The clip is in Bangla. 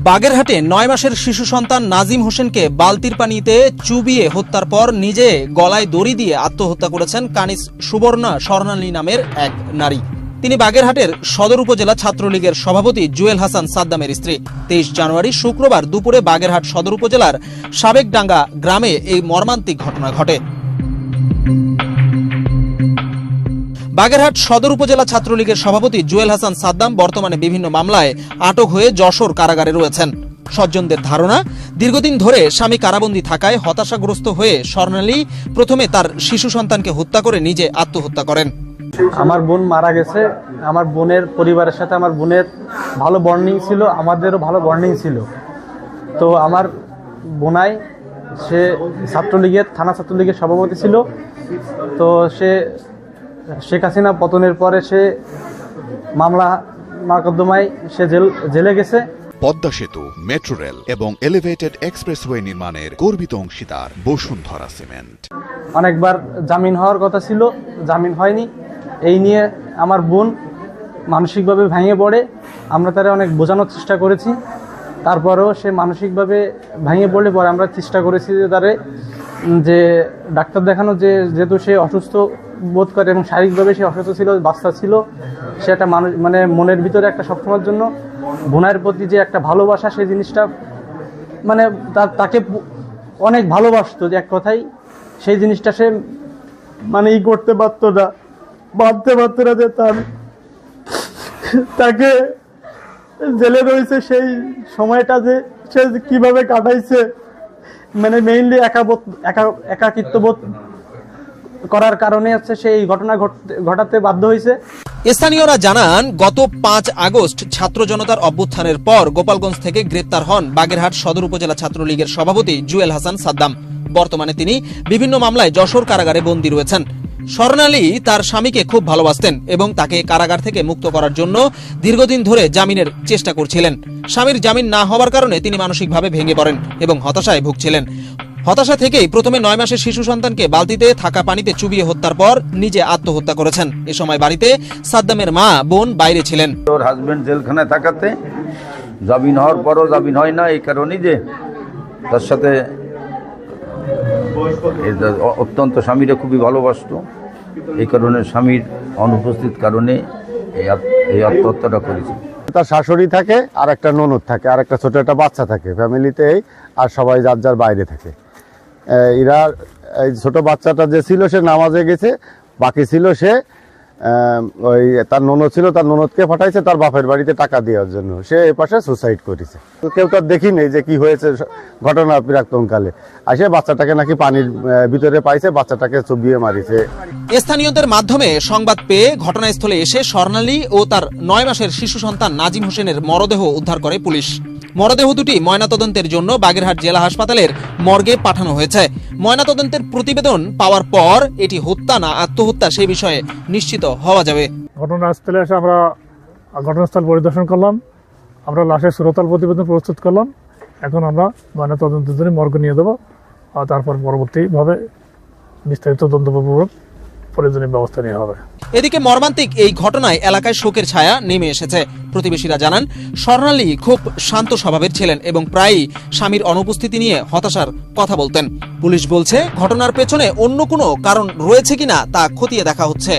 বাগেরহাটে ৯ মাসের শিশু সন্তান নাজিম হোসেনকে বালতির পানিতে চুবিয়ে হত্যার পর নিজে গলায় দড়ি দিয়ে আত্মহত্যা করেছেন কানিস সুবর্ণা স্বর্ণালী নামের এক নারী। তিনি বাগেরহাটের সদর উপজেলা ছাত্রলীগের সভাপতি জুয়েল হাসান সাদ্দামের স্ত্রী। ২৩ জানুয়ারি শুক্রবার দুপুরে বাগেরহাট সদর উপজেলার সাবেকডাঙ্গা গ্রামে এই মর্মান্তিক ঘটনা ঘটে। বাগেরহাট সদর উপজেলা ছাত্রলীগের সভাপতি জুয়েল হাসান সাদ্দাম বর্তমানে বিভিন্ন মামলায় আটক হয়ে যশোর কারাগারে রয়েছেন। স্বজনদের ধারণা, দীর্ঘদিন ধরে স্বামী কারাবন্দী থাকায় হতাশাগ্রস্ত হয়ে স্বর্ণালী প্রথমে তার শিশু সন্তানকে হত্যা করে নিজে আত্মহত্যা করেন। আমার বোন মারা গেছে। আমার বোনের পরিবারের সাথে আমার বোনের ভালো বন্ডিং ছিল, আমাদেরও ভালো বন্ডিং ছিল। তো আমার বোনাই সে ছাত্রলীগের থানা ছাত্রলীগের সভাপতি ছিল। তো সে শেখ হাসিনা পতনের পরে সে মামলা মোকদ্দমায় সে জেলে গেছে। পদ্মা সেতু, মেট্রো রেল এবং এলিভেটেড এক্সপ্রেসওয়ে নির্মাণের গর্বিত অংশীদার বসুন্ধরা সিমেন্ট। অনেকবার জামিন হওয়ার কথা ছিল, জামিন হয়নি। এই নিয়ে আমার বোন মানসিকভাবে ভেঙে পড়ে। আমরা তারা অনেক বোঝানোর চেষ্টা করেছি, তারপরেও সে মানসিকভাবে ভেঙে পড়লে পরে আমরা চেষ্টা করেছি যে তারে যে ডাক্তার দেখানো, যেহেতু সে অসুস্থ বোধ করে এবং শারীরিকভাবে সে অসুস্থ ছিল, বাচ্চা ছিল, সে একটা মানুষ মানে মনের ভিতরে একটা সবসময়ের জন্য বোনের প্রতি যে একটা ভালোবাসা, সেই জিনিসটা মানে তাকে অনেক ভালোবাসতো, যে এক কথাই সেই জিনিসটা সে মানে করতে পারতো না, বাঁধতে পারতো না যে তাকে জেলে রয়েছে সেই সময়টা যে সে কিভাবে কাটাইছে, মানে মেইনলি একাকিত্ববোধ করার কারণে হচ্ছে সেই ঘটনা ঘটাতে বাধ্য হয়েছে। স্থানীয়রা জানান, গত ৫ আগস্ট ছাত্র জনতার অভ্যুত্থানের পর গোপালগঞ্জ থেকে গ্রেপ্তার হন বাগেরহাট সদর উপজেলা ছাত্রলীগের সভাপতি জুয়েল হাসান সাদ্দাম। বর্তমানে তিনি বিভিন্ন মামলায় যশোর কারাগারে বন্দী রয়েছেন। স্বর্ণালী তার স্বামীকে খুব ভালোবাসতেন এবং তাকে কারাগার থেকে মুক্ত করার জন্য দীর্ঘদিন ধরে জামিনের চেষ্টা করছিলেন। স্বামীর জামিন না হওয়ার কারণে তিনি মানসিকভাবে ভেঙে পড়েন এবং হতাশায় ভুগছিলেন। হতাশা থেকেই প্রথমে ৯ মাসের শিশু সন্তানকে বালতিতে থাকা পানিতে চুবিয়ে হত্যার পর নিজে আত্মহত্যা করেছেন। এ সময় বাড়িতে সাদ্দামের মা বোন বাইরে ছিলেন। ওর হাজবেন্ড জেলখানায় থাকাতে জামিন হওয়ার পরও জামিন হয় না, এই কারণেই যে তার সাথে অত্যন্ত স্বামীরা খুবই ভালোবাসতো, এই কারণে স্বামীর অনুপস্থিত কারণে এই আত্মহত্যাটা করেছে। তার শাশুড়ি থাকে, আর একটা ননদ থাকে, আর একটা ছোট একটা বাচ্চা থাকে ফ্যামিলিতেই, আর সবাই যার যার বাইরে থাকে। এরা এই ছোট বাচ্চাটা যে ছিল সে নামাজে গেছে, বাকি ছিল সে ওই তার ননদ ছিল, তার ননদকে পাঠাইছে তার বাপের বাড়িতে টাকা দেওয়ার জন্য। সে এই পাশে সুসাইড করেছে। কেউ তার দেখি নেই যে কি হয়েছে ঘটনা প্রাক্তনকালে। আসে বাচ্চাটাকে নাকি পানির ভিতরে পাইছে, বাচ্চাটাকে চুবিয়ে মারিছে। স্থানীয়দের মাধ্যমে সংবাদ পেয়ে ঘটনাস্থলে এসে স্বর্ণালী ও তার ৯ মাসের শিশু সন্তান নাজিম হোসেনের মরদেহ উদ্ধার করে পুলিশ। মরদেহ দুটি ময়নাতদন্তের জন্য বাগেরহাট জেলা হাসপাতালের মর্গে পাঠানো হয়েছে। ময়নাতদন্তের প্রতিবেদন পাওয়ার পর এটি হত্যা না আত্মহত্যা সেই বিষয়ে নিশ্চিত হওয়া যাবে। ঘটনাস্থলে এসে আমরা ঘটনাস্থল পরিদর্শন করলাম, আমরা লাশের সুরতাল প্রতিবেদন প্রস্তুত করলাম। এখন আমরা ময়নাতদন্তের জন্য মর্গে নিয়ে দেবো, আর তারপর পরবর্তীভাবে বিস্তারিত তদন্তপূর্বক প্রয়োজনীয় ব্যবস্থা নেওয়া হবে। এদিকে মর্মান্তিক এই ঘটনায় এলাকায় শোকের ছায়া নেমে এসেছে। প্রতিবেশীরা জানান, স্বর্ণালী খুব শান্ত স্বভাবের ছিলেন এবং প্রায়ই স্বামীর অনুপস্থিতি নিয়ে হতাশার কথা বলতেন। পুলিশ বলছে, ঘটনার পেছনে অন্য কোনো কারণ রয়েছে কিনা তা খতিয়ে দেখা হচ্ছে।